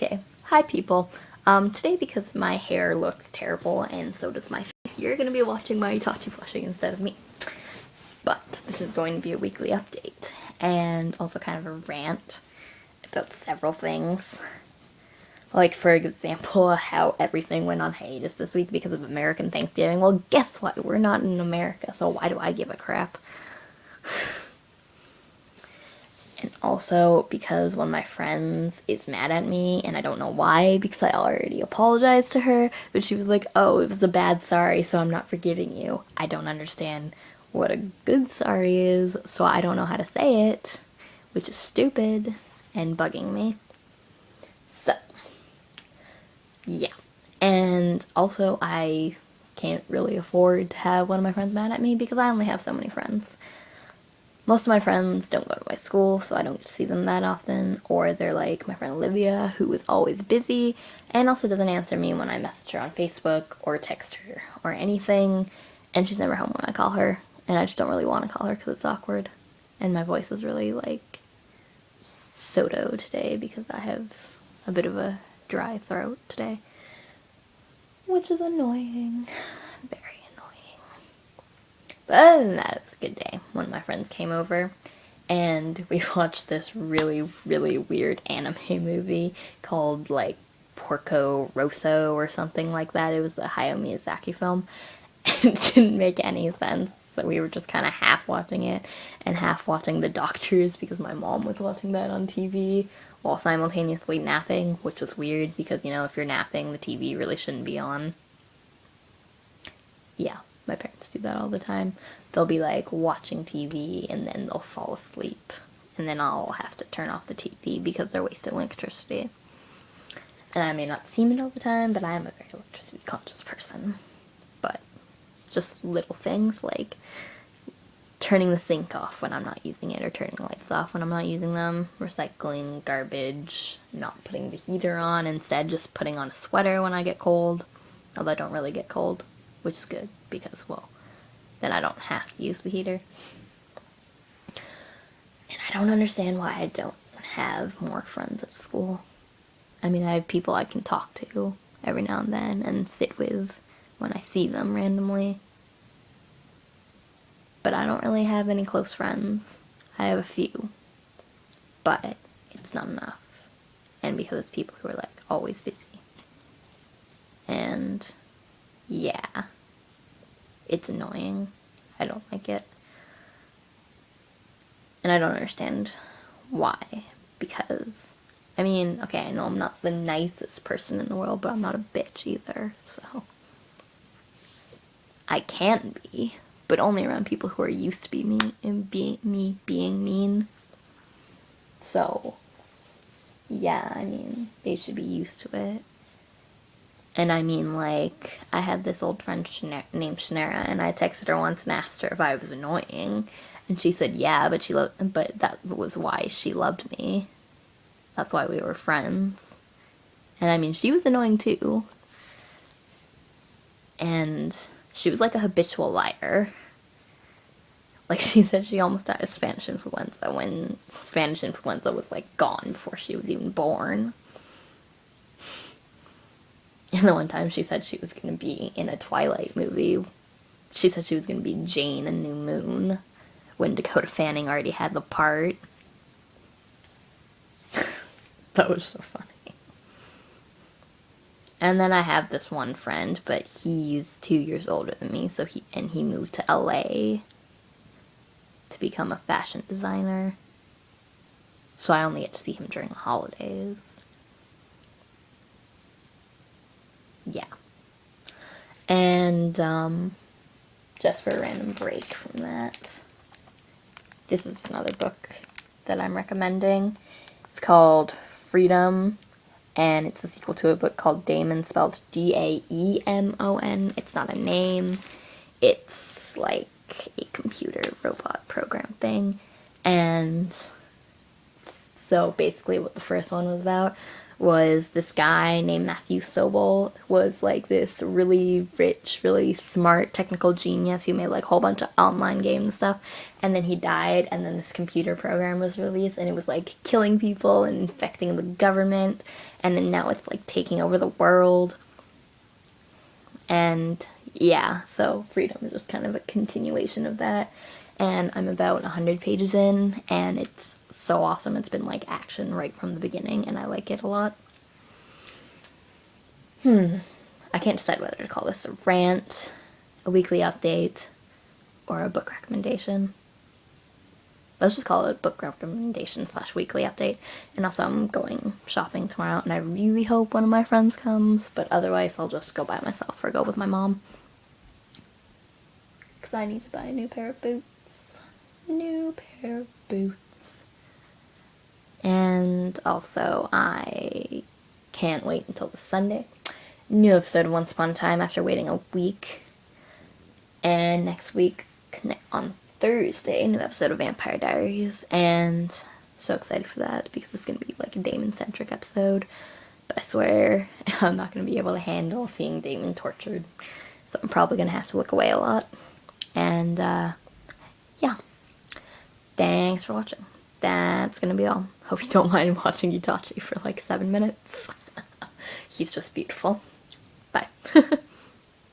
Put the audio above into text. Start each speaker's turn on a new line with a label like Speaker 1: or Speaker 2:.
Speaker 1: Okay, hi people. Today because my hair looks terrible and so does my face, you're gonna be watching my Itachi plushing instead of me. But this is going to be a weekly update, and also kind of a rant about several things. Like, for example, how everything went on hiatus this week because of American Thanksgiving. Well, guess what? We're not in America, so why do I give a crap? And also because one of my friends is mad at me, and I don't know why, because I already apologized to her, but she was like, oh, it was a bad sorry, so I'm not forgiving you. I don't understand what a good sorry is, so I don't know how to say it, which is stupid and bugging me. So, yeah. And also, I can't really afford to have one of my friends mad at me because I only have so many friends. Most of my friends don't go to my school, so I don't get to see them that often, or they're like my friend Olivia, who is always busy, and also doesn't answer me when I message her on Facebook, or text her, or anything, and she's never home when I call her, and I just don't really want to call her because it's awkward, and my voice is really, like, sodo today because I have a bit of a dry throat today, which is annoying. Very annoying. But other than that, it's a good day. One of my friends came over, and we watched this really, really weird anime movie called, like, Porco Rosso or something like that. It was a Hayao Miyazaki film. It didn't make any sense, so we were just kind of half watching it and half watching The Doctors because my mom was watching that on TV while simultaneously napping, which was weird because, you know, if you're napping, the TV really shouldn't be on. Yeah, my parents do that all the time. They'll be like watching TV and then they'll fall asleep. And then I'll have to turn off the TV because they're wasting electricity. And I may not seem it all the time, but I am a very electricity conscious person. But just little things like turning the sink off when I'm not using it, or turning the lights off when I'm not using them, recycling garbage, not putting the heater on, instead just putting on a sweater when I get cold. Although I don't really get cold, which is good because, well, then I don't have to use the heater. And I don't understand why I don't have more friends at school. I mean, I have people I can talk to every now and then and sit with when I see them randomly. But I don't really have any close friends. I have a few. But it's not enough. And because it's people who are, like, always busy. And yeah, it's annoying. I don't like it. And I don't understand why. Because, I mean, okay, I know I'm not the nicest person in the world, but I'm not a bitch either, so. I can be, but only around people who are used to me being mean. So, yeah, I mean, they should be used to it. And I mean, like, I had this old friend named Shanera, and I texted her once and asked her if I was annoying, and she said yeah, but that was why she loved me. That's why we were friends. And I mean, she was annoying too. And she was like a habitual liar. Like, she said she almost died of Spanish influenza when Spanish influenza was, like, gone before she was even born. And the one time she said she was going to be in a Twilight movie. She said she was going to be Jane in New Moon when Dakota Fanning already had the part. That was so funny. And then I have this one friend, but he's 2 years older than me, so he moved to LA to become a fashion designer. So I only get to see him during the holidays. Yeah. And, just for a random break from that, this is another book that I'm recommending. It's called Freedom, and it's the sequel to a book called Daemon, spelled Daemon. It's not a name. It's like a computer robot program thing, and it's So basically what the first one was about was this guy named Matthew Sobel was like this really rich, really smart technical genius who made like a whole bunch of online games and stuff. And then he died, and then this computer program was released, and it was like killing people and infecting the government. And then now it's like taking over the world. And yeah, so Freedom is just kind of a continuation of that. And I'm about 100 pages in, and it's so awesome. It's been like action right from the beginning, and I like it a lot. I can't decide whether to call this a rant, a weekly update, or a book recommendation. Let's just call it a book recommendation / weekly update. And also I'm going shopping tomorrow, and I really hope one of my friends comes, but otherwise I'll just go by myself or go with my mom. Because I need to buy a new pair of boots. New pair of boots. And also I can't wait until this Sunday. New episode of Once Upon a Time after waiting a week. And next week, on Thursday, new episode of Vampire Diaries. And so excited for that because it's going to be like a Damon-centric episode. But I swear I'm not going to be able to handle seeing Damon tortured. So I'm probably going to have to look away a lot. And yeah. Thanks for watching. That's going to be all. Hope you don't mind watching Itachi for like 7 minutes. He's just beautiful. Bye.